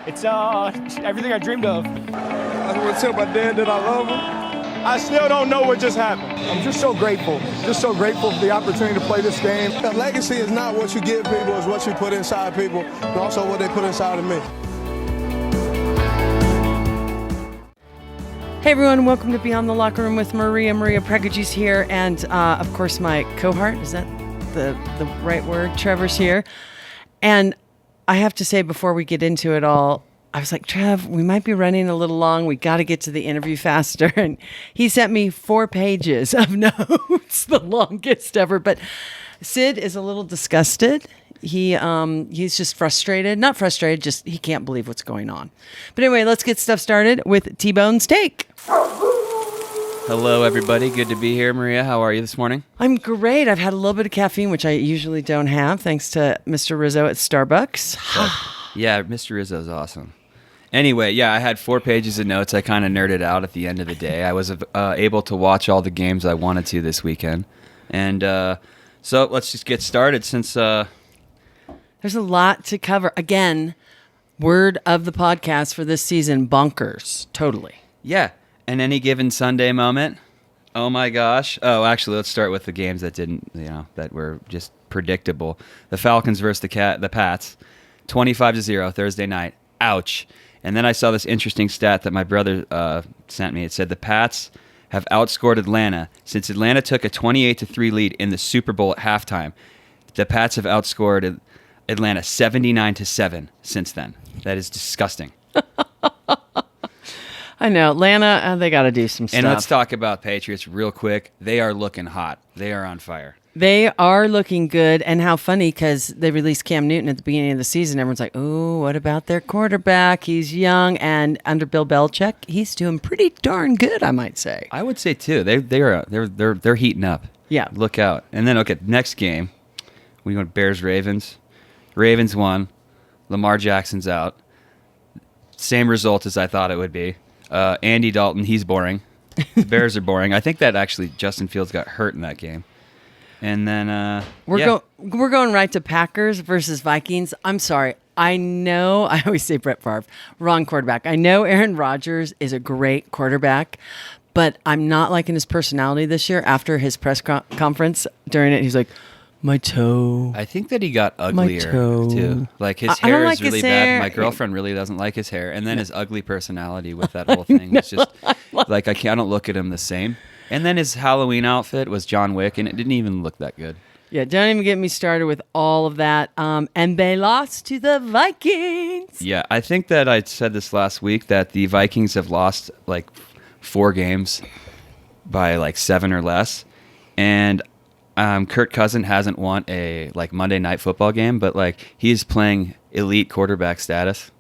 It's everything I dreamed of. I want to tell my dad that I love him. I still don't know what just happened. I'm just so grateful for the opportunity to play this game. A legacy is not what you give people, it's what you put inside people, but also what they put inside of me. Hey everyone, welcome to Beyond the Locker Room with Maria. Maria Pregagy's here, and of course my cohort, is that the right word? Trevor's here. And I have to say before we get into it all, I was like, Trev, we might be running a little long. We got to get to the interview faster. And he sent me 4 pages of notes, the longest ever. But Sid is a little disgusted. He's just frustrated. Not frustrated, just he can't believe what's going on. But anyway, let's get stuff started with T-Bone Steak. Hello, everybody. Good to be here. Maria, how are you this morning? I'm great. I've had a little bit of caffeine, which I usually don't have, thanks to Mr. Rizzo at Starbucks. Yeah, Mr. Rizzo's awesome. Anyway, yeah, I had 4 pages of notes. I kind of nerded out at the end of the day. I was able to watch all the games I wanted to this weekend. And so let's just get started since... There's a lot to cover. Again, word of the podcast for this season, bonkers. Totally. Yeah, and any given Sunday moment, oh my gosh. Oh, actually, let's start with the games that that were just predictable. The Falcons versus the Pats, 25-0 Thursday night. Ouch. And then I saw this interesting stat that my brother sent me. It said the Pats have outscored Atlanta since Atlanta took a 28-3 lead in the Super Bowl at halftime. The Pats have outscored Atlanta 79-7 since then. That is disgusting. I know. Atlanta, they got to do some stuff. And let's talk about Patriots real quick. They are looking hot. They are on fire. They are looking good, and how funny, because they released Cam Newton at the beginning of the season. Everyone's like, "Oh, what about their quarterback? He's young," and under Bill Belichick, he's doing pretty darn good, I might say. I would say too. They're heating up. Yeah, look out. And then next game, we go Bears Ravens. Ravens won. Lamar Jackson's out. Same result as I thought it would be. Andy Dalton, he's boring. The Bears are boring. I think that actually Justin Fields got hurt in that game. And then we're going right to Packers versus Vikings. I'm sorry. I know I always say Brett Favre, wrong quarterback. I know Aaron Rodgers is a great quarterback, but I'm not liking his personality this year. After his press conference during it, he's like, my toe. I think that he got uglier too. Like his hair is really bad. My girlfriend really doesn't like his hair, and then his ugly personality with that whole thing was just like I don't look at him the same. And then his Halloween outfit was John Wick, and it didn't even look that good. Yeah, don't even get me started with all of that. And they lost to the Vikings. Yeah, I think that I said this last week that the Vikings have lost like 4 games by like 7 or less. And Kirk Cousins hasn't won a like Monday Night Football game, but like he's playing elite quarterback status,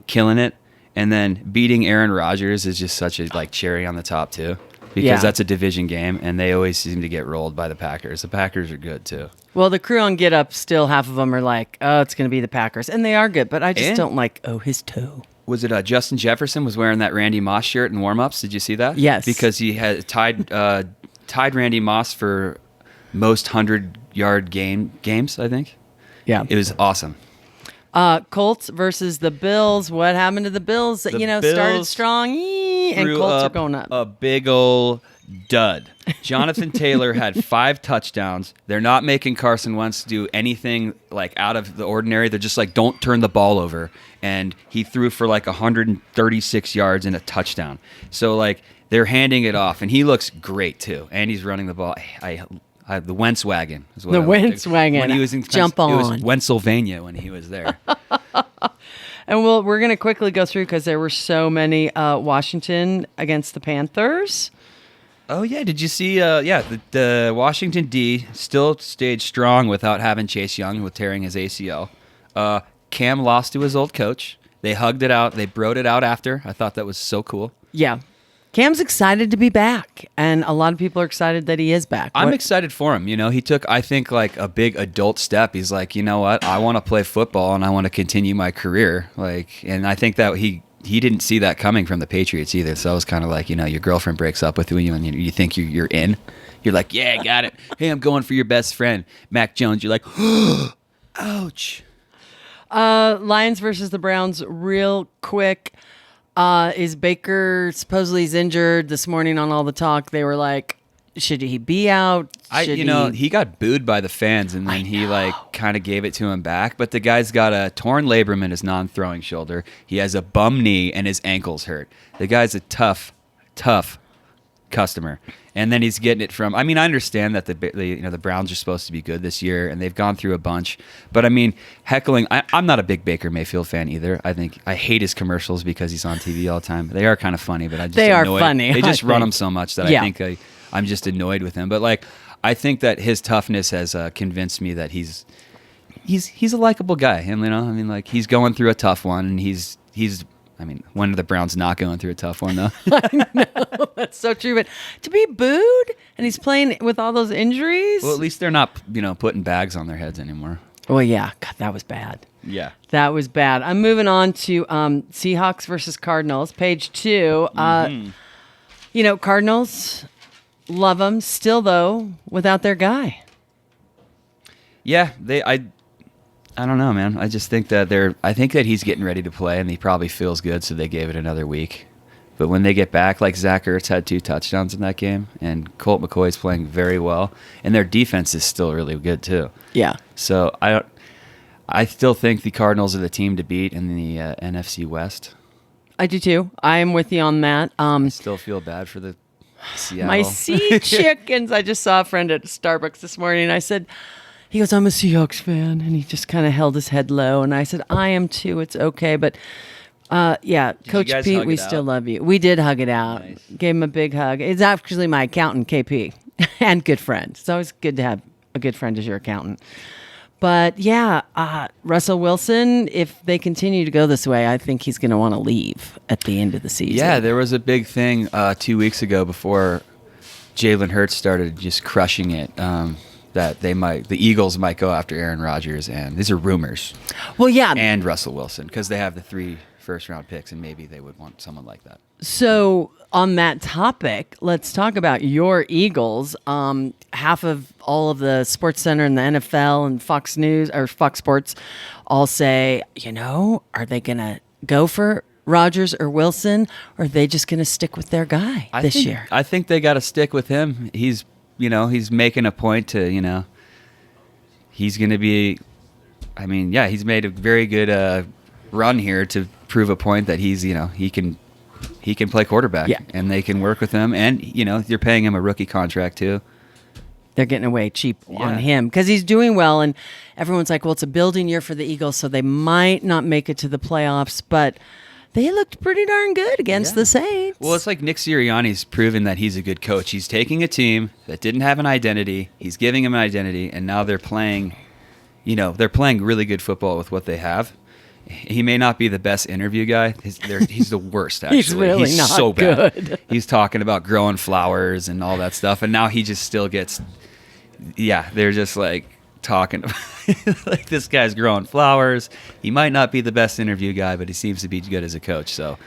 killing it. And then beating Aaron Rodgers is just such a like cherry on the top too. Because that's a division game, and they always seem to get rolled by the Packers. The Packers are good, too. Well, the crew on Get Up, still half of them are like, oh, it's going to be the Packers. And they are good, but I just don't like, his toe. Was it Justin Jefferson was wearing that Randy Moss shirt in warm-ups? Did you see that? Yes. Because he had tied Randy Moss for most 100-yard games, I think. Yeah. It was awesome. Colts versus the Bills. What happened to the Bills? Bills started strong, and Colts are going up. A big ol' dud. Jonathan Taylor had 5 touchdowns. They're not making Carson Wentz do anything like out of the ordinary. They're just like, don't turn the ball over. And he threw for like 136 yards and a touchdown. So like they're handing it off, and he looks great too. And he's running the ball. The Wentz wagon is what the Wentz wagon. When he was in Jump on. It was Pennsylvania when he was there. And we're going to quickly go through because there were so many. Washington against the Panthers. Oh, yeah. Did you see? The Washington D still stayed strong without having Chase Young with tearing his ACL. Cam lost to his old coach. They hugged it out. They broed it out after. I thought that was so cool. Yeah. Cam's excited to be back, and a lot of people are excited that he is back. I'm excited for him. You know, he took, I think, like a big adult step. He's like, you know what? I want to play football, and I want to continue my career. And I think that he didn't see that coming from the Patriots either. So it was kind of like, your girlfriend breaks up with you, and you think you're in. You're like, yeah, I got it. Hey, I'm going for your best friend, Mac Jones. You're like, ouch. Lions versus the Browns, real quick. Is Baker supposedly he's injured? This morning on All the Talk, they were like, should he be out? He got booed by the fans, and then he kind of gave it to him back. But the guy's got a torn labrum in his non-throwing shoulder. He has a bum knee, and his ankle's hurt. The guy's a tough customer, and then he's getting it from. I mean, I understand that the Browns are supposed to be good this year, and they've gone through a bunch. But I mean, heckling. I'm not a big Baker Mayfield fan either. I hate his commercials because he's on TV all the time. They are kind of funny, but they are funny. They just run them so much that I think I'm just annoyed with him. But I think that his toughness has convinced me that he's a likable guy. And he's going through a tough one, and he's. When are the Browns not going through a tough one, though? I know, that's so true. But to be booed and he's playing with all those injuries. Well, at least they're not, putting bags on their heads anymore. Well, yeah. God, that was bad. Yeah. That was bad. I'm moving on to Seahawks versus Cardinals, page 2. Cardinals, love them. Still, though, without their guy. Yeah, I don't know, man. I just think that I think that he's getting ready to play, and he probably feels good, so they gave it another week. But when they get back, Zach Ertz had 2 touchdowns in that game, and Colt McCoy's playing very well, and their defense is still really good too. Yeah. So I still think the Cardinals are the team to beat in the NFC West. I do too. I am with you on that. I still feel bad for the Seattle. My sea chickens. I just saw a friend at Starbucks this morning, and I said. He goes, I'm a Seahawks fan, and he just kind of held his head low, and I said, I am too. It's okay, but Coach Pete, we still love you. We did hug it out. Nice. Gave him a big hug. It's actually my accountant, KP, and good friend. It's always good to have a good friend as your accountant. But Russell Wilson, if they continue to go this way, I think he's going to want to leave at the end of the season. Yeah, there was a big thing 2 weeks ago before Jalen Hurts started just crushing it. That the Eagles might go after Aaron Rodgers, and these are rumors. Well, yeah, and Russell Wilson because they have the 3 first-round picks, and maybe they would want someone like that. So, on that topic, let's talk about your Eagles. Half of all of the Sports Center and the NFL and Fox News or Fox Sports all say, are they going to go for Rodgers or Wilson, or are they just going to stick with their guy this year? I think they got to stick with him. He's making a point to, he's going to be, he's made a very good run here to prove a point that he's, he can play quarterback, and they can work with him. And, you're paying him a rookie contract too. They're getting away cheap on him because he's doing well. And everyone's like, well, it's a building year for the Eagles, so they might not make it to the playoffs, but they looked pretty darn good against the Saints. Well, it's like Nick Sirianni's proven that he's a good coach. He's taking a team that didn't have an identity. He's giving them an identity, and now they're playing, they're playing really good football with what they have. He may not be the best interview guy. He's the worst, actually. He's really not so good. Bad. He's talking about growing flowers and all that stuff, and now he just still gets, they're just talking this guy's growing flowers. He might not be the best interview guy, but he seems to be good as a coach. So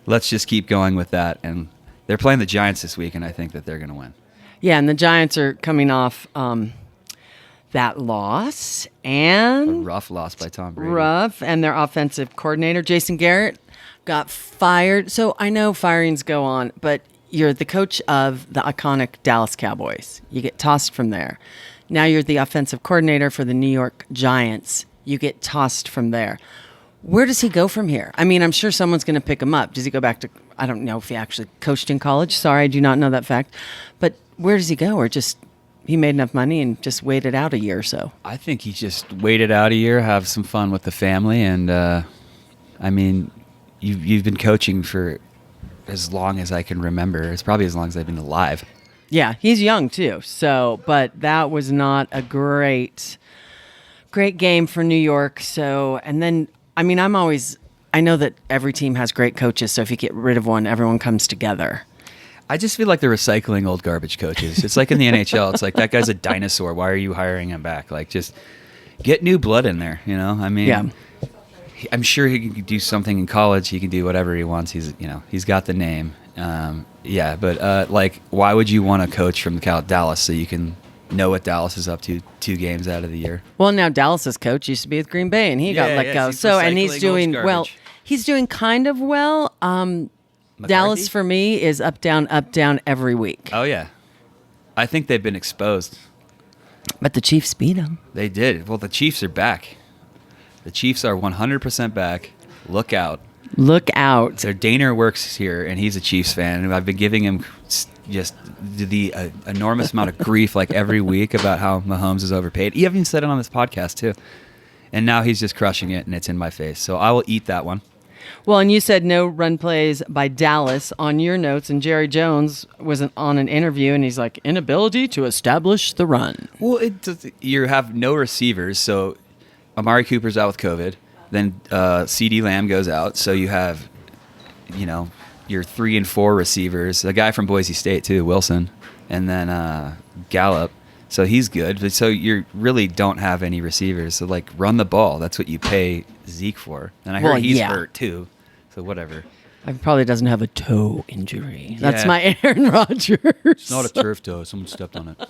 let's just keep going with that. And they're playing the Giants this week, and I think that they're going to win. Yeah, and the Giants are coming off that loss and a rough loss by Tom Brady. Rough, and their offensive coordinator Jason Garrett got fired. So I know firings go on, but you're the coach of the iconic Dallas Cowboys. You get tossed from there. Now you're the offensive coordinator for the New York Giants. You get tossed from there. Where does he go from here? I'm sure someone's going to pick him up. Does he go back to, I don't know if he actually coached in college. Sorry, I do not know that fact. But where does he go? Or just he made enough money and just waited out a year or so? I think he just waited out a year, have some fun with the family. And, you've been coaching for as long as I can remember. It's probably as long as I've been alive. Yeah, he's young too. So, but that was not a great game for New York. So, and then, I know that every team has great coaches. So if you get rid of one, everyone comes together. I just feel like they're recycling old garbage coaches. It's like in the NHL. It's like, that guy's a dinosaur. Why are you hiring him back? Just get new blood in there, Yeah. I'm sure he can do something in college. He can do whatever he wants. He's got the name. But why would you want a coach from Dallas so you can know what Dallas is up to 2 games out of the year. Well, now Dallas's coach used to be with Green Bay, and he got let go. He's So, and he's recycling doing old well. garbage. He's doing kind of well. Dallas for me is up down every week. Oh yeah, I think they've been exposed. But the Chiefs beat them. They did. Well, the Chiefs are back. The Chiefs are 100% back. Look out. Look out. So Daner works here, and he's a Chiefs fan, and I've been giving him just the enormous amount of grief like every week about how Mahomes is overpaid. He even said it on this podcast too. And now he's just crushing it, and it's in my face. So I will eat that one. Well, and you said no run plays by Dallas on your notes, and Jerry Jones was on an interview, and he's like, inability to establish the run. Well, you have no receivers, so Amari Cooper's out with COVID. Then CeeDee Lamb goes out, so you have, your 3 and 4 receivers. The guy from Boise State too, Wilson, and then Gallup. So he's good. But so you really don't have any receivers. So run the ball. That's what you pay Zeke for. And I heard he's hurt too. So whatever. He probably doesn't have a toe injury. That's Yeah. my Aaron Rodgers. It's not a turf toe. Someone stepped on it.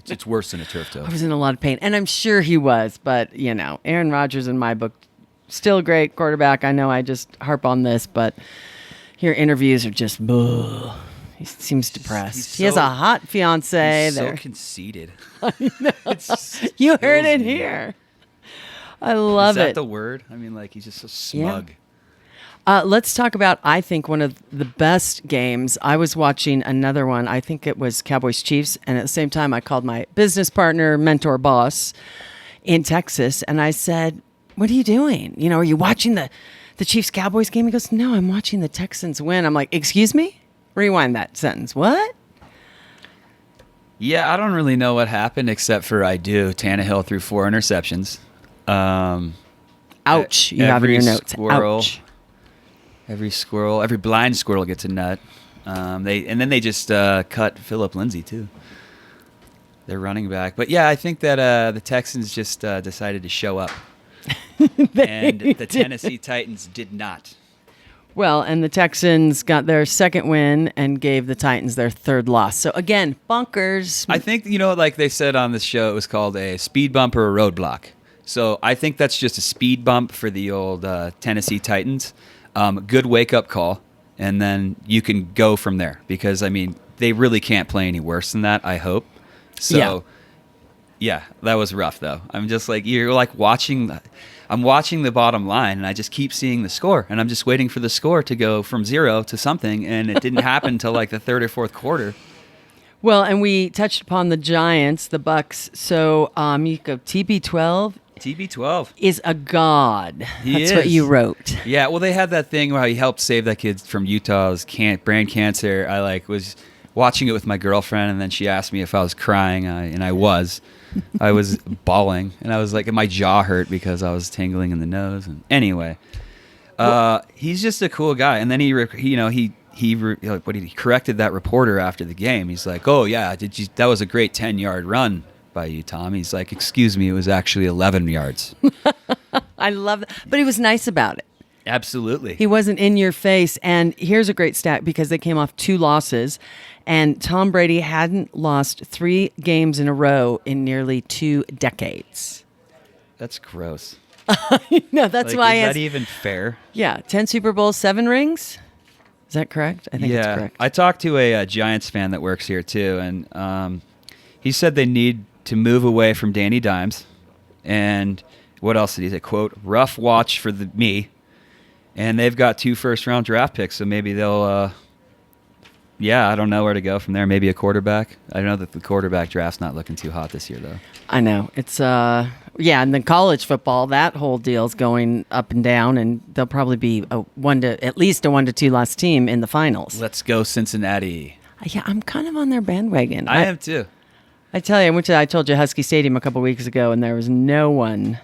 It's worse than a turf toe. I was in a lot of pain, and I'm sure he was. But Aaron Rodgers in my book, still a great quarterback. I know I just harp on this, but your interviews are just. Ugh. He seems depressed. He has a hot fiance. He's there. so conceited. You heard it here. I love Is that it. the word? I mean, he's just so smug. Let's talk about, I think, one of the best games. I was watching another one. I think it was Cowboys Chiefs. And at the same time, I called my business partner, mentor, boss in Texas. And I said, what are you doing? Are you watching the Chiefs Cowboys game? He goes, no, I'm watching the Texans win. I'm like, excuse me? Rewind that sentence. What? Yeah, I don't really know what happened except for I do. Tannehill threw 4 interceptions. Ouch. You have in your notes. Ouch. Every blind squirrel gets a nut. They just cut Phillip Lindsay too. They're running back. But yeah, I think that the Texans just decided to show up. And the Tennessee Titans did not. Well, and the Texans got their second win and gave the Titans their third loss. So again, bonkers. I think, like they said on this show, it was called a speed bump or a roadblock. So I think that's just a speed bump for the old Tennessee Titans. Good wake-up call, and then you can go from there. Because, they really can't play any worse than that, I hope. So, yeah that was rough, though. I'm just you're watching... I'm watching the bottom line, and I just keep seeing the score, and I'm just waiting for the score to go from 0 to something, and it didn't happen until the 3rd or 4th quarter. Well, and we touched upon the Giants, the Bucks. So you go TB12. TB12 is a god. That's what you wrote. Yeah, well, they had that thing where he helped save that kid from Utah's brain cancer. I was watching it with my girlfriend, and then she asked me if I was crying, and I was. I was bawling, and I was and my jaw hurt because I was tingling in the nose. And anyway, he's just a cool guy. And then he corrected that reporter after the game. He's like, "Oh yeah, that was a great 10-yard run by you, Tom." He's like, "Excuse me, it was actually 11 yards." I love that, but he was nice about it. Absolutely. He wasn't in your face. And here's a great stat because they came off 2 losses. And Tom Brady hadn't lost 3 games in a row in nearly 2 decades. That's gross. No, that's why. Is that even fair? Yeah, 10 Super Bowls, 7 rings. Is that correct? I think it's correct. I talked to a Giants fan that works here too, and he said they need to move away from Danny Dimes. And what else did he say? Quote, rough watch for me. And they've got 2 first-round draft picks, so maybe they'll... I don't know where to go from there. Maybe a quarterback. I know that the quarterback draft's not looking too hot this year, though. I know. It's, and then college football, that whole deal's going up and down, and they'll probably be at least a 1-2 loss team in the finals. Let's go Cincinnati. Yeah, I'm kind of on their bandwagon. I am, too. I tell you, I told you Husky Stadium a couple weeks ago, and there was no one.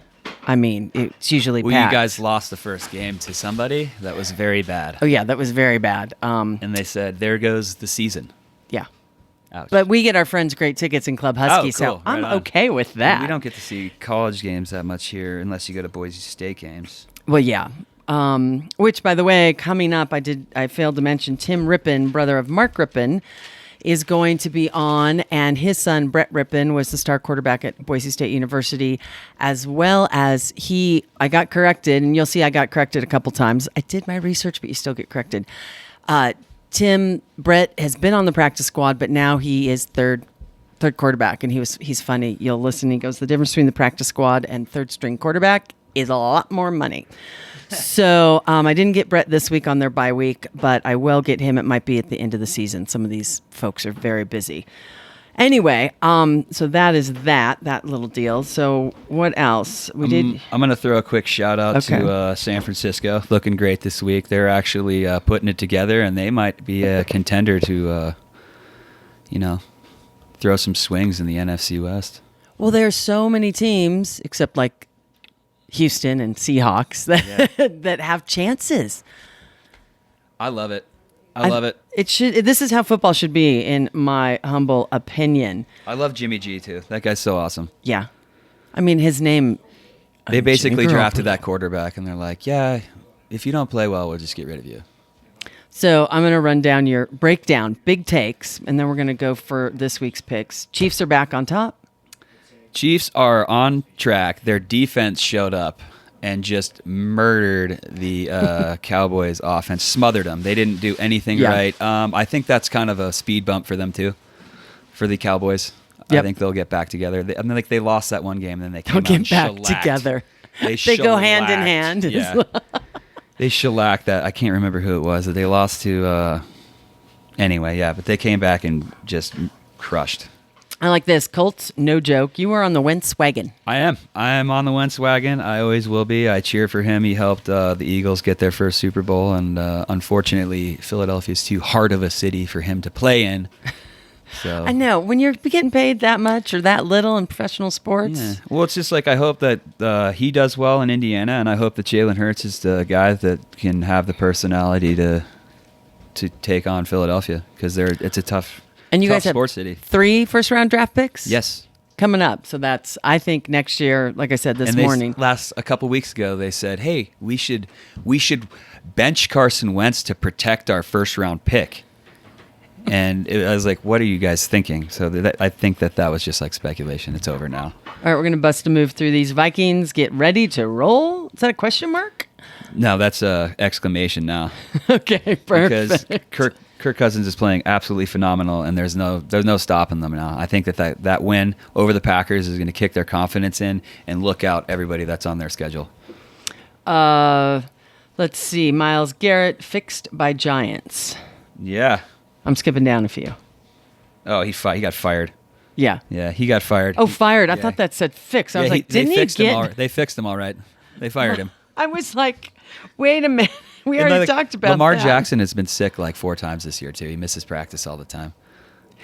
It's usually packed. You guys lost the first game to somebody. That was very bad. Oh, yeah, that was very bad. And they said, there goes the season. Yeah. Ouch. But we get our friends great tickets in Club Husky, cool. so I'm Right on. okay with that. We don't get to see college games that much here unless you go to Boise State games. Well, yeah. Which, by the way, coming up, I failed to mention Tim Rypien, brother of Mark Rippon. is going to be on, and his son, Brett Rippon, was the star quarterback at Boise State University, as well as I got corrected, and you'll see I got corrected a couple times. I did my research, but you still get corrected. Brett has been on the practice squad, but now he is third quarterback, and he's funny. You'll listen. He goes, the difference between the practice squad and third string quarterback is a lot more money. So I didn't get Brett this week on their bye week, but I will get him. It might be at the end of the season. Some of these folks are very busy. Anyway, so that is that little deal. So what else? I'm going to throw a quick shout out to San Francisco. Looking great this week. They're actually putting it together, and they might be a contender to, throw some swings in the NFC West. Well, there's so many teams, except like Houston and Seahawks, that have chances. I love it. I love it. This is how football should be, in my humble opinion. I love Jimmy G too. That guy's so awesome. Yeah, I mean his name. They basically drafted that quarterback, and they're like, "Yeah, if you don't play well, we'll just get rid of you." So I'm going to run down your breakdown, big takes, and then we're going to go for this week's picks. Chiefs are back on top. Chiefs are on track. Their defense showed up and just murdered the Cowboys offense, smothered them. They didn't do anything right. I think that's kind of a speed bump for them too, for the Cowboys. Yep. I think they'll get back together. They lost that one game, and then they came get back together. They go hand in hand. Yeah. They shellacked that. I can't remember who it was that they lost to. Anyway, yeah, but they came back and just crushed. I like this. Colts, no joke. You were on the Wentz wagon. I am. I am on the Wentz wagon. I always will be. I cheer for him. He helped the Eagles get their first Super Bowl, and unfortunately, Philadelphia is too hard of a city for him to play in. So I know. When you're getting paid that much or that little in professional sports. Yeah. Well, it's just like I hope that he does well in Indiana, and I hope that Jalen Hurts is the guy that can have the personality to take on Philadelphia, because it's a tough. And you guys have sports city. 3 first-round draft picks? Yes. Coming up. So that's, I think, next year, like I said this morning. A couple weeks ago, they said, hey, we should bench Carson Wentz to protect our first-round pick. And I was like, what are you guys thinking? So I think that was just like speculation. It's over now. All right, we're going to bust a move through these. Vikings get ready to roll? Is that a question mark? No, that's a exclamation now. Okay, perfect. Because Kirk Cousins is playing absolutely phenomenal, and there's no stopping them now. I think that win over the Packers is going to kick their confidence in and look out everybody that's on their schedule. Let's see. Myles Garrett fixed by Giants. Yeah. I'm skipping down a few. Oh, he got fired. Yeah. Yeah, he got fired. Oh, fired. I thought that said fixed. I was like, didn't he get... They fixed him all right. They fired him. I was like, wait a minute. We already talked about Lamar that. Jackson has been sick like 4 times this year, too. He misses practice all the time.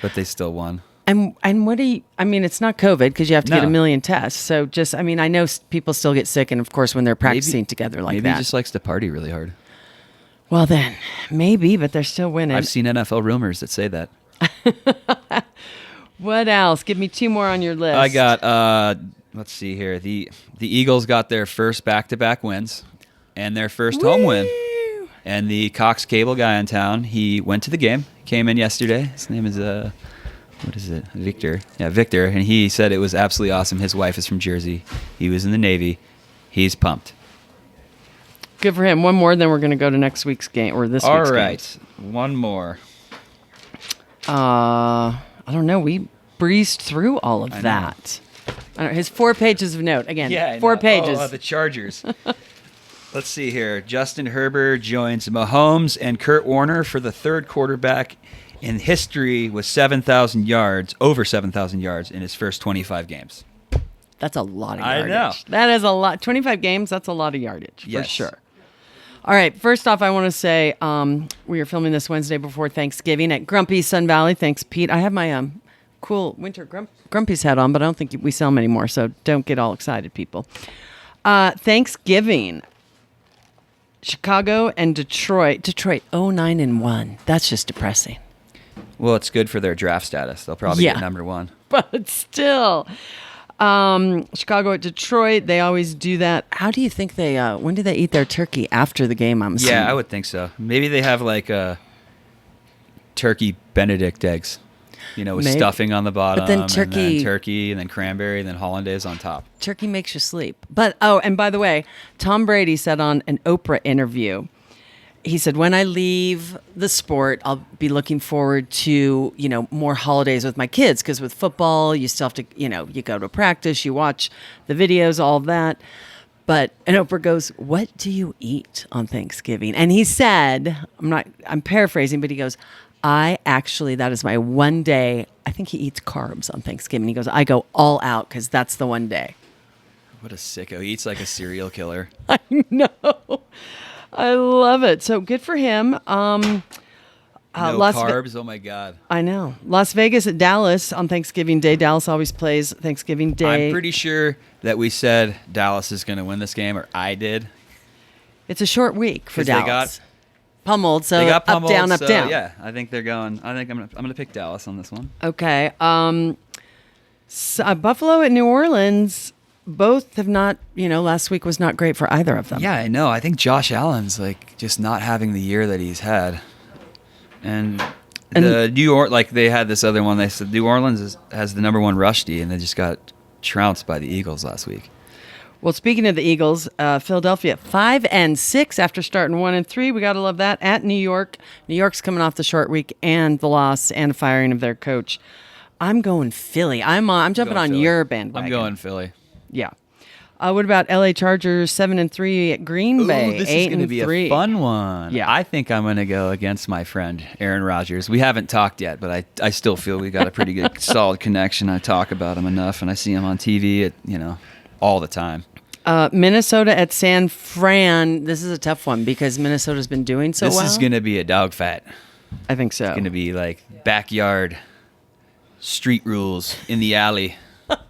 But they still won. And what do you... I mean, it's not COVID because you have to get a million tests. So just... I mean, I know people still get sick, and of course when they're practicing together like that. Maybe he just likes to party really hard. Well then, maybe, but they're still winning. I've seen NFL rumors that say that. What else? Give me 2 more on your list. I got, let's see here. The Eagles got their first back-to-back wins and their first home win. And the Cox Cable guy in town, he went to the game, came in yesterday. His name is, what is it? Victor. Yeah, Victor. And he said it was absolutely awesome. His wife is from Jersey. He was in the Navy. He's pumped. Good for him. One more, then we're going to go to next week's game, or this week's game. All right. One more. I don't know. We breezed through all of that. I don't know. His 4 pages of note. Again, 4 pages. Oh, the Chargers. Let's see here. Justin Herbert joins Mahomes and Kurt Warner for the third quarterback in history with 7,000 yards, over 7,000 yards in his first 25 games. That's a lot of yardage. I know. That is a lot. 25 games, that's a lot of yardage, for sure. All right, first off, I want to say we are filming this Wednesday before Thanksgiving at Grumpy's Sun Valley. Thanks, Pete. I have my cool winter Grumpy's hat on, but I don't think we sell them anymore, so don't get all excited, people. Thanksgiving, Chicago and Detroit. Detroit 0-9-1. That's just depressing. Well, it's good for their draft status. They'll probably get number 1. But still... Chicago at Detroit, they always do that. How do you think they, when do they eat their turkey? After the game, I'm assuming. Yeah, I would think so. Maybe they have like turkey Benedict eggs. with Maybe. stuffing on the bottom, then and turkey- then turkey, and then cranberry, and then hollandaise on top. Turkey makes you sleep. But, and by the way, Tom Brady said on an Oprah interview, he said, when I leave the sport, I'll be looking forward to, more holidays with my kids. Because with football, you still have to, you go to practice, you watch the videos, all of that. And Oprah goes, what do you eat on Thanksgiving? And he said, I'm paraphrasing, but he goes, that is my one day. I think he eats carbs on Thanksgiving. He goes, I go all out because that's the one day. What a sicko. He eats like a serial killer. I know. I love it. So good for him. No carbs. Oh my God. I know. Las Vegas at Dallas on Thanksgiving Day. Dallas always plays Thanksgiving Day. I'm pretty sure that we said Dallas is going to win this game, or I did. It's a short week for 'Cause they Dallas. Pummeled. So They got pummeled, up, down, up, so, down. Yeah, I think they're going. I think I'm gonna pick Dallas on this one. Okay. Buffalo at New Orleans. Both have not. Last week was not great for either of them. Yeah, I know. I think Josh Allen's just not having the year that he's had, and the New York they had this other one. They said New Orleans has the number one rush D, and they just got trounced by the Eagles last week. Well, speaking of the Eagles, Philadelphia 5-6 after starting 1-3. We gotta love that. At New York, New York's coming off the short week and the loss and firing of their coach. I'm going Philly. I'm jumping on Philly. your bandwagon. I'm going Philly. Yeah. What about LA Chargers 7-3 at Green Bay? This is going to be 8-3. a fun one. Yeah. I think I'm going to go against my friend Aaron Rodgers. We haven't talked yet, but I still feel we got a pretty good, solid connection. I talk about him enough, and I see him on TV all the time. Minnesota at San Fran. This is a tough one because Minnesota's been doing so well. This is going to be a dogfight. I think so. It's going to be backyard street rules in the alley.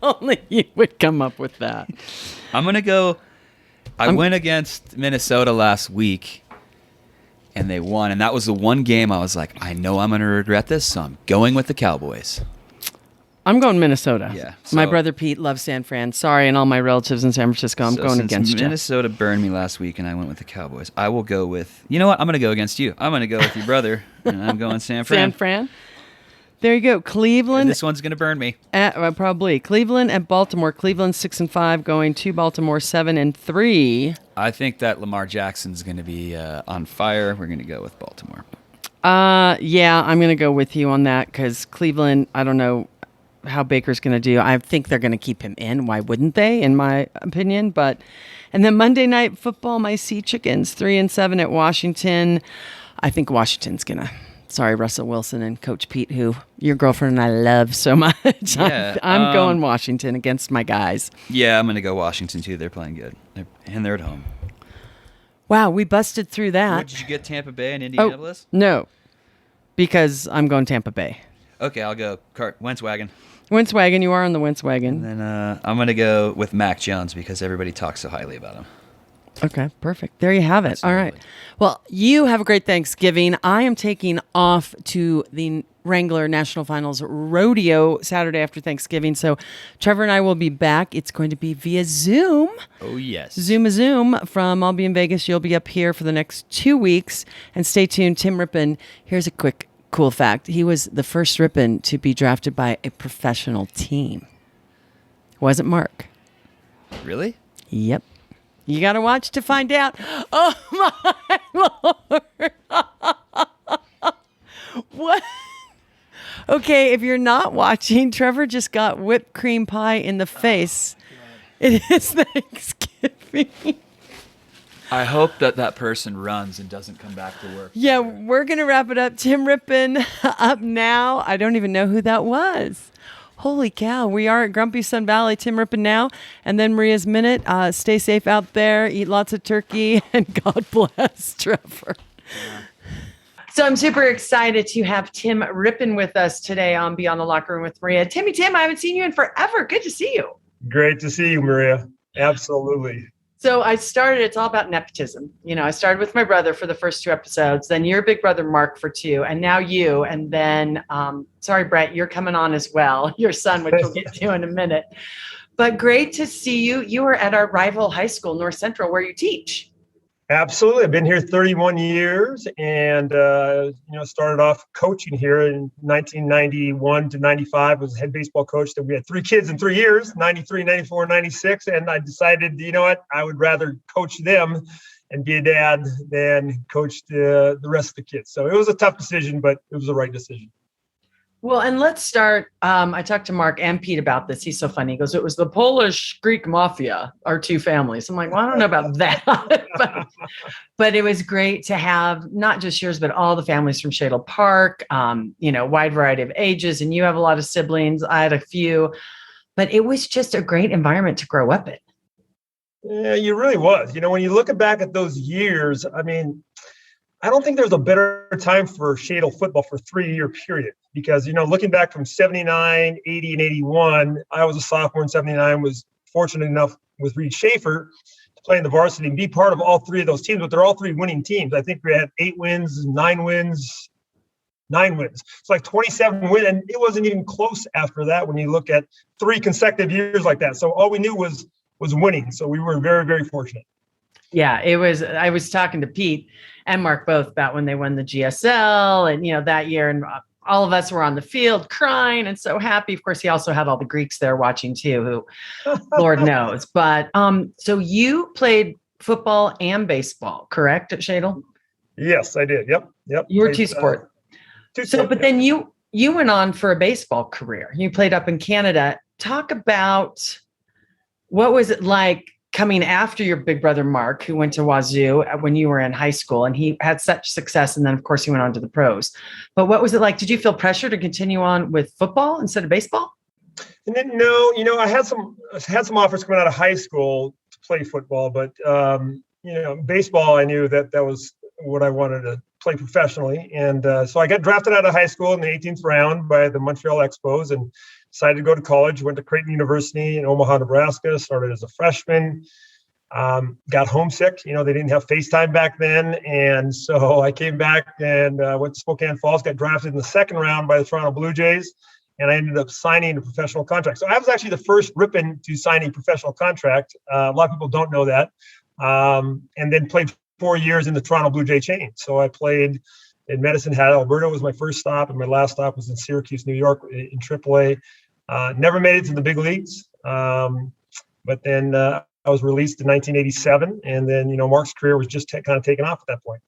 Only you would come up with that. I'm going to go. I went against Minnesota last week, and they won. And that was the one game I was like, I know I'm going to regret this, so I'm going with the Cowboys. I'm going Minnesota. Yeah. My brother Pete loves San Fran. Sorry, and all my relatives in San Francisco. I'm going against you. Minnesota burned me last week, and I went with the Cowboys. I will go with. You know what? I'm going to go against you. I'm going to go with your brother, and I'm going San Fran. San Fran. There you go. Cleveland. And this one's going to burn me. Probably. Cleveland at Baltimore. Cleveland 6-5 going to Baltimore 7-3. I think that Lamar Jackson's going to be on fire. We're going to go with Baltimore. Yeah, I'm going to go with you on that because Cleveland, I don't know how Baker's going to do. I think they're going to keep him in. Why wouldn't they, in my opinion? And then Monday Night Football, my Sea Chickens 3-7 at Washington. I think Washington's going to. Sorry, Russell Wilson and Coach Pete, who your girlfriend and I love so much. Yeah, I'm going Washington against my guys. Yeah, I'm going to go Washington, too. They're playing good. They're at home. Wow, we busted through that. What, did you get Tampa Bay and Indianapolis? No, because I'm going Tampa Bay. Okay, I'll go Wentz wagon. Wentz wagon, you are on the Wentz wagon. And then I'm going to go with Mac Jones because everybody talks so highly about him. Okay, perfect. There you have it. Absolutely. All right. Well, you have a great Thanksgiving. I am taking off to the Wrangler National Finals Rodeo Saturday after Thanksgiving. So Trevor and I will be back. It's going to be via Zoom. Oh, yes. Zoom from I'll be in Vegas. You'll be up here for the next 2 weeks. And stay tuned. Tim Rypien, here's a quick cool fact. He was the first Rippon to be drafted by a professional team. Wasn't Mark. Really? Yep. You got to watch to find out. Oh, my Lord. What? Okay, if you're not watching, Trevor just got whipped cream pie in the face. It is Thanksgiving. I hope that person runs and doesn't come back to work. Yeah, we're going to wrap it up. Tim Rypien up now. I don't even know who that was. Holy cow. We are at Grumpy Sun Valley. Tim Rypien now. And then Maria's Minute. Stay safe out there. Eat lots of turkey. And God bless Trevor. Yeah. So I'm super excited to have Tim Rypien with us today on Beyond the Locker Room with Maria. Tim, I haven't seen you in forever. Good to see you. Great to see you, Maria. Absolutely. So it's all about nepotism. I started with my brother for the first 2 episodes, then your big brother, Mark, for 2, and now you. And then, sorry, Brett, you're coming on as well. Your son, which we'll get to in a minute. But great to see you. You are at our rival high school, North Central, where you teach. Absolutely. I've been here 31 years and, started off coaching here in 1991 to 95, was head baseball coach. Then we had 3 kids in 3 years, 93, 94, 96. And I decided, you know what, I would rather coach them and be a dad than coach the rest of the kids. So it was a tough decision, but it was the right decision. Well, and let's start. I talked to Mark and Pete about this. He's so funny. He goes, it was the Polish Greek mafia, our 2 families. I'm like, well, I don't know about that. but it was great to have not just yours, but all the families from Shadle Park, wide variety of ages. And you have a lot of siblings. I had a few. But it was just a great environment to grow up in. Yeah, you really was. When you look back at those years, I mean, I don't think there's a better time for Shadle football for a 3-year period because, looking back from 79, 80, and 81, I was a sophomore in 79, was fortunate enough with Reed Schaefer to play in the varsity and be part of all 3 of those teams, but they're all 3 winning teams. I think we had 8 wins, 9 wins. It's like 27 wins, and it wasn't even close after that when you look at 3 consecutive years like that. So all we knew was winning. So we were very, very fortunate. Yeah, it was. I was talking to Pete and Mark both about when they won the GSL and, that year. And all of us were on the field crying and so happy. Of course, he also had all the Greeks there watching too, who Lord knows. But so you played football and baseball, correct, at Shadle? Yes, I did. Yep. You were two-sport. But then you went on for a baseball career. You played up in Canada. Talk about what was it like coming after your big brother, Mark, who went to Wazoo when you were in high school and he had such success. And then of course he went on to the pros, but what was it like? Did you feel pressure to continue on with football instead of baseball? And then, no, I had some offers coming out of high school to play football, but, baseball, I knew that was what I wanted to play professionally. And so I got drafted out of high school in the 18th round by the Montreal Expos and decided to go to college, went to Creighton University in Omaha, Nebraska, started as a freshman, got homesick. They didn't have FaceTime back then. And so I came back and went to Spokane Falls, got drafted in the 2nd round by the Toronto Blue Jays, and I ended up signing a professional contract. So I was actually the first Rippon to sign a professional contract. A lot of people don't know that. And then played 4 years in the Toronto Blue Jay chain. So I played in Medicine Hat, Alberta was my first stop, and my last stop was in Syracuse, New York, in AAA. Never made it to the big leagues, but then I was released in 1987, and then Mark's career was just kind of taken off at that point.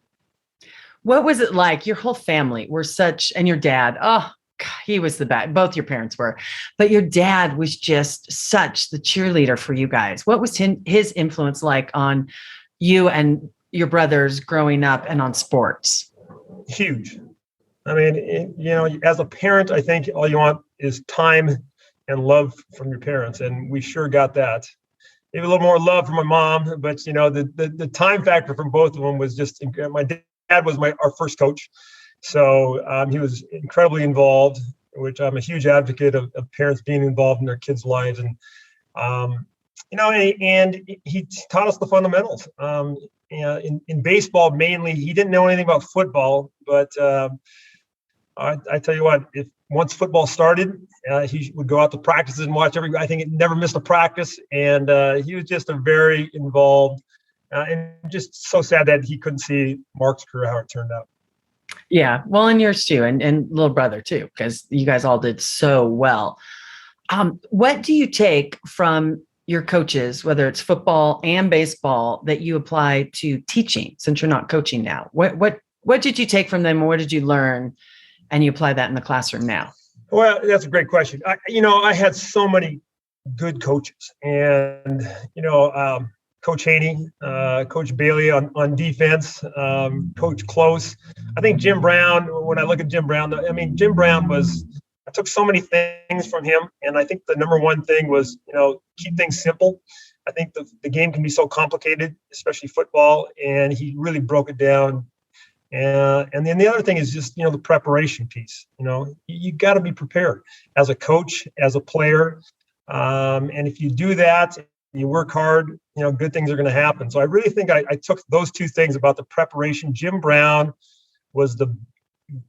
What was it like? Your whole family were such, and your dad, oh, God, he was the best. Both your parents were, but your dad was just such the cheerleader for you guys. What was his influence like on you and your brothers growing up and on sports? Huge. I mean, as a parent, I think all you want is time and love from your parents. And we sure got that. Maybe a little more love from my mom, but the time factor from both of them was just, my dad was our first coach. So he was incredibly involved, which I'm a huge advocate of parents being involved in their kids' lives. And, and he taught us the fundamentals. In baseball, mainly, he didn't know anything about football, but I tell you what, if once football started, he would go out to practices and watch I think it never missed a practice. And he was just a very involved and just so sad that he couldn't see Mark's career, how it turned out. Yeah. Well, and yours too. And little brother too, because you guys all did so well. What do you take from your coaches, whether it's football and baseball, that you apply to teaching since you're not coaching now? What did you take from them? Or what did you learn? And you apply that in the classroom now? Well, that's a great question. I had so many good coaches, and Coach Haney, Coach Bailey on defense, Coach Close. I think Jim Brown. When I look at Jim Brown, Jim Brown I took so many things from him, and I think the number one thing was keep things simple. I think the game can be so complicated, especially football, and he really broke it down. And then the other thing is just, the preparation piece. You got to be prepared as a coach, as a player. And if you do that, you work hard, good things are going to happen. So I really think I took those 2 things about the preparation. Jim Brown was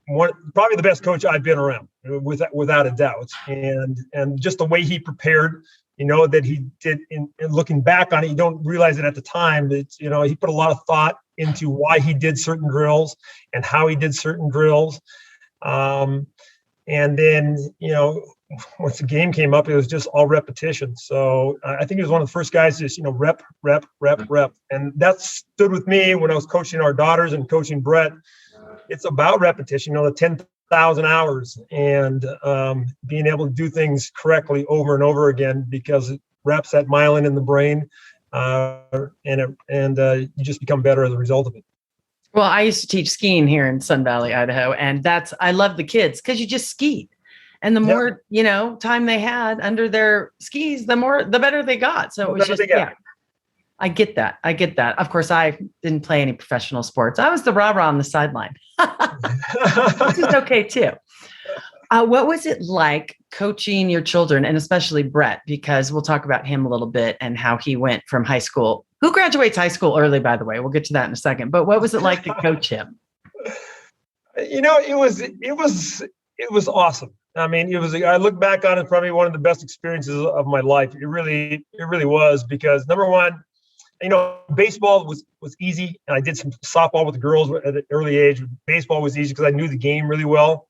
probably the best coach I've been around, without a doubt. And just the way he prepared, that he did in looking back on it, you don't realize it at the time, but he put a lot of thought into why he did certain drills and how he did certain drills. And then, once the game came up, it was just all repetition. So I think he was one of the first guys to just, rep. And that stood with me when I was coaching our daughters and coaching Brett. It's about repetition, the 10,000 hours and being able to do things correctly over and over again, because it reps that myelin in the brain, and you just become better as a result of it. Well, I used to teach skiing here in Sun Valley, Idaho, and I love the kids because you just skied. And the more, time they had under their skis, the better they got. So it was just, I get that. Of course, I didn't play any professional sports. I was the rah-rah on the sideline. Which is okay too. What was it like coaching your children, and especially Brett, because we'll talk about him a little bit and how he went from high school. Who graduates high school early, by the way? We'll get to that in a second. But what was it like to coach him? It was awesome. I mean, I look back on it, probably one of the best experiences of my life. It really was, because number one, baseball was easy. And I did some softball with the girls at an early age. Baseball was easy because I knew the game really well.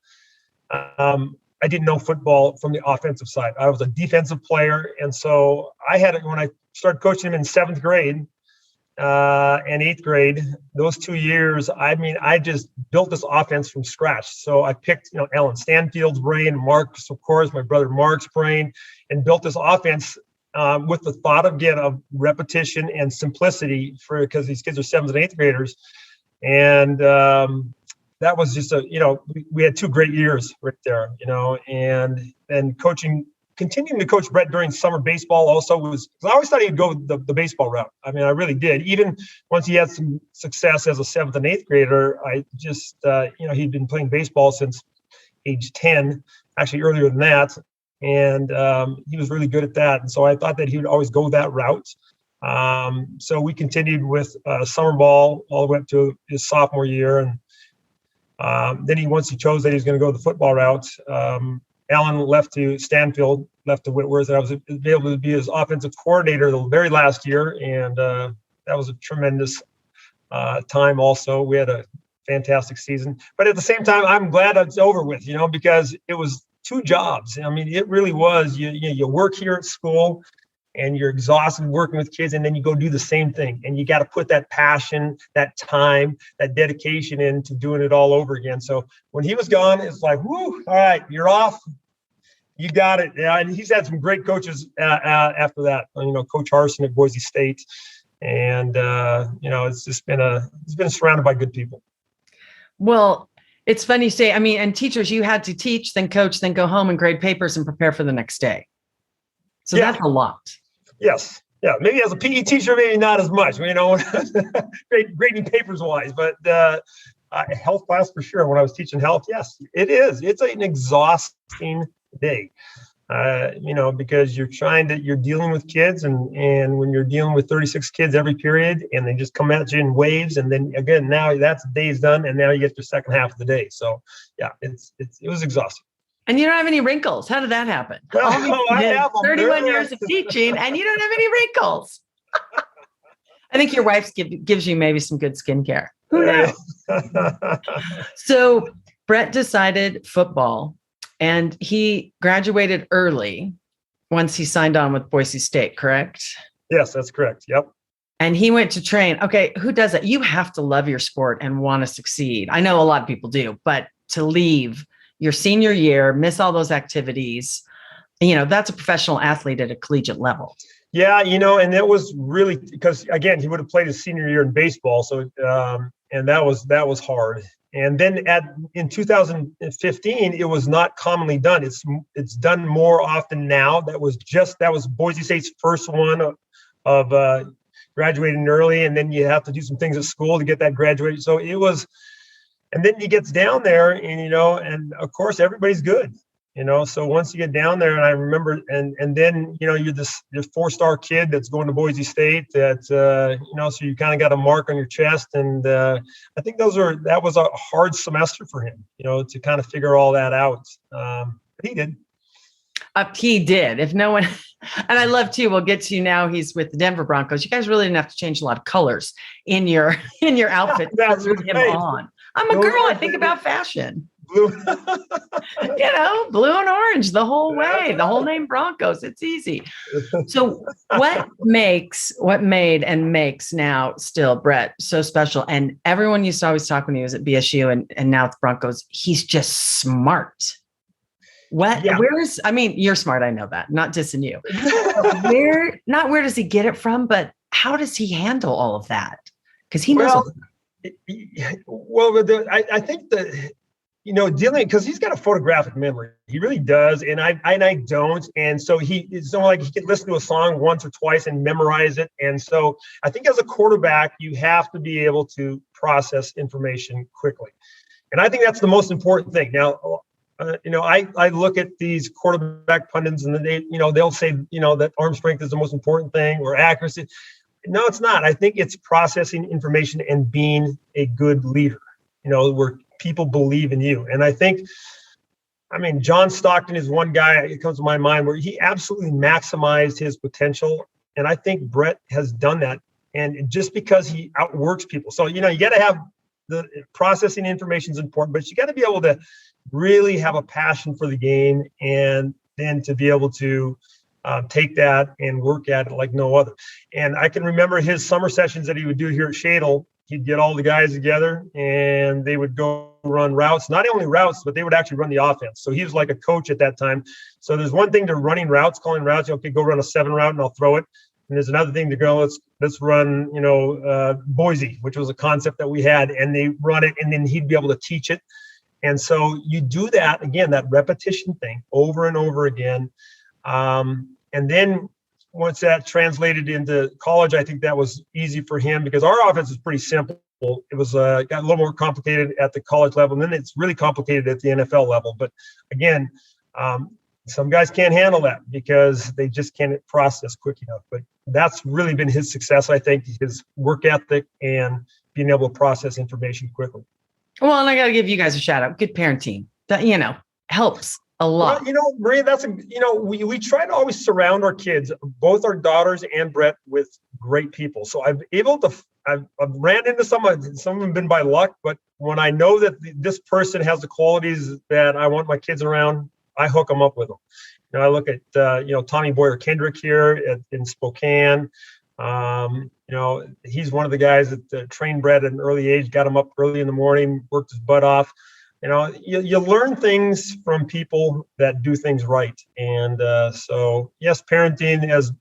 I didn't know football from the offensive side. I was a defensive player. And so when I started coaching him in 7th grade and 8th grade, those 2 years, I just built this offense from scratch. So I picked, Alan Stanfield's brain, Mark's, of course, my brother Mark's brain, and built this offense with the thought of repetition and simplicity because these kids are 7th and 8th graders. And that was just we had 2 great years right there, and then continuing to coach Brett during summer baseball also was, because I always thought he'd go the baseball route. I mean, I really did. Even once he had some success as a 7th and 8th grader, I just, he'd been playing baseball since age 10, actually earlier than that. And he was really good at that. And so I thought that he would always go that route. So we continued with summer ball all the way up to his sophomore year. And then once he chose that he was going to go the football route, Alan left to Stanfield, left to Whitworth. And I was able to be his offensive coordinator the very last year. And that was a tremendous time also. We had a fantastic season. But at the same time, I'm glad it's over with, because it was 2 jobs. I mean, it really was. You work here at school and you're exhausted working with kids, and then you go do the same thing. And you got to put that passion, that time, that dedication into doing it all over again. So when he was gone, it's like, whoo, all right, you're off. You got it. Yeah, and he's had some great coaches after that. Coach Harsin at Boise State. And, it's just been surrounded by good people. Well, it's funny you say, and teachers, you had to teach, then coach, then go home and grade papers and prepare for the next day. So that's a lot. Yes. Yeah. Maybe as a PE teacher, maybe not as much, grading papers wise, but health class for sure. When I was teaching health, yes, it is. It's an exhausting day, because you're dealing with kids, and when you're dealing with 36 kids every period, and they just come at you in waves, and then again, now that's the day's done, and now you get the second half of the day. So yeah, it was exhausting. And you don't have any wrinkles. How did that happen? I have 31 years of teaching, and you don't have any wrinkles. I think your wife gives you maybe some good skincare. Who knows? So Brett decided football, and he graduated early once he signed on with Boise State, correct? Yes, that's correct. Yep. And he went to train. Okay, who does that? You have to love your sport and want to succeed. I know a lot of people do, but to leave your senior year, miss all those activities, that's a professional athlete at a collegiate level. Yeah, and it was really because, again, he would have played his senior year in baseball. So, and that was hard. And then in 2015, it was not commonly done. It's done more often now. That was Boise State's first one of graduating early, and then you have to do some things at school to get that graduated. So it was. And then he gets down there, and and of course everybody's good, So once you get down there, and I remember, and then you're this 4-star kid that's going to Boise State. That so you kind of got a mark on your chest, and I think that was a hard semester for him, to kind of figure all that out. But he did. He did. If no one, and I love too. We'll get to you now. He's with the Denver Broncos. You guys really didn't have to change a lot of colors in your outfit. That's to put him right. on. I'm a girl. I think about fashion. Blue. Blue and orange the whole way. The whole name Broncos. It's easy. So what made and makes now still Brett so special? And everyone used to always talk when he was at BSU and now it's Broncos. He's just smart. You're smart. I know that. Not dissing you. Where does he get it from? But how does he handle all of that? Because he knows. I think that, dealing, because he's got a photographic memory. He really does. And I don't. And so it's not like he can listen to a song once or twice and memorize it. And so I think as a quarterback, you have to be able to process information quickly. And I think that's the most important thing. Now, I look at these quarterback pundits and they'll say, that arm strength is the most important thing or accuracy. No, it's not. I think it's processing information and being a good leader, where people believe in you. And I think, John Stockton is one guy that comes to my mind where he absolutely maximized his potential. And I think Brett has done that. And just because he outworks people. So, you got to have the processing information is important, but you got to be able to really have a passion for the game and then to be able to take that and work at it like no other. And I can remember his summer sessions that he would do here at Shadle. He'd get all the guys together and they would go run routes, not only routes, but they would actually run the offense. So he was like a coach at that time. So there's one thing to running routes, calling routes. Okay, go run a 7 route and I'll throw it. And there's another thing to go, let's run, Boise, which was a concept that we had, and they run it and then he'd be able to teach it. And so you do that, again, that repetition thing over and over again. And then once that translated into college, I think that was easy for him because our offense is pretty simple. It was got a little more complicated at the college level, and then it's really complicated at the NFL level. But again, some guys can't handle that because they just can't process quick enough. But that's really been his success, I think, his work ethic and being able to process information quickly. Well, and I got to give you guys a shout out. Good parenting. That, helps a lot. Well, Maria, we try to always surround our kids, both our daughters and Brett, with great people. So I've ran into some of them have been by luck, but when I know that this person has the qualities that I want my kids around, I hook them up with them. I look at, Tommy Boyer Kendrick here in Spokane. He's one of the guys that trained Brett at an early age, got him up early in the morning, worked his butt off. You learn things from people that do things right. And so, yes, parenting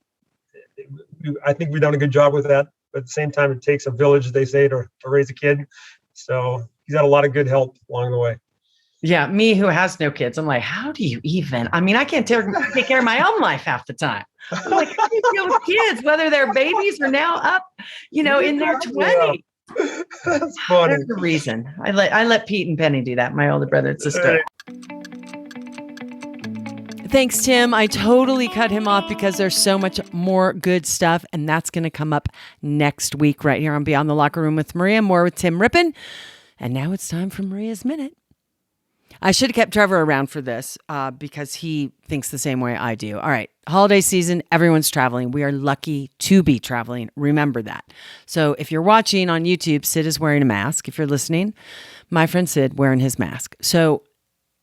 I think we've done a good job with that. But at the same time, it takes a village, they say, to raise a kid. So he's had a lot of good help along the way. Yeah, me who has no kids, I'm like, how do you even? I can't take care of my own life half the time. I'm like, how do you deal with kids, whether they're babies or now up, in their 20s? Yeah. That's funny. There's a reason. I let Pete and Penny do that, my older brother and sister. Thanks, Tim. I totally cut him off because there's so much more good stuff, and that's going to come up next week right here on Beyond the Locker Room with Maria. More with Tim Rypien. And now it's time for Maria's Minute. I should have kept Trevor around for this because he thinks the same way I do. All right. Holiday season, everyone's traveling. We are lucky to be traveling. Remember that. So if you're watching on YouTube, Sid is wearing a mask. If you're listening, my friend Sid wearing his mask. So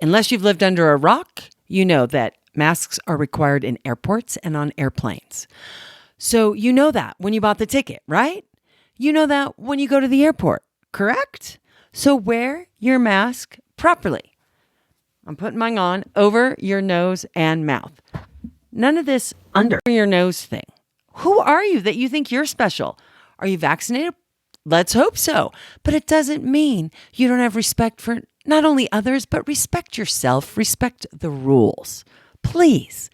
unless you've lived under a rock, you know that masks are required in airports and on airplanes. So you know that when you bought the ticket, right? You know that when you go to the airport, correct? So wear your mask properly. I'm putting mine on over your nose and mouth. None of this under your nose thing. Who are you that you think you're special? Are you vaccinated? Let's hope so. But it doesn't mean you don't have respect for not only others, but respect yourself, respect the rules. Please.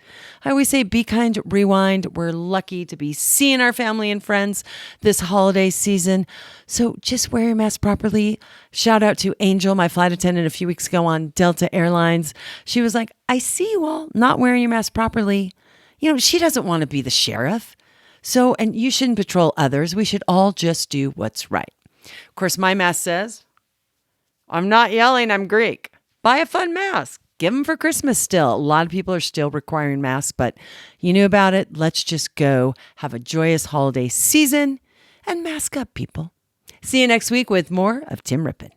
I always say be kind, rewind. We're lucky to be seeing our family and friends this holiday season. So just wear your mask properly. Shout out to Angel, my flight attendant a few weeks ago on Delta Airlines. She was like, I see you all not wearing your mask properly. She doesn't want to be the sheriff. So, and you shouldn't patrol others. We should all just do what's right. Of course, my mask says, I'm not yelling, I'm Greek. Buy a fun mask. give them for Christmas still. A lot of people are still requiring masks, but you knew about it. Let's just go have a joyous holiday season and mask up, people. See you next week with more of Tim Rypien.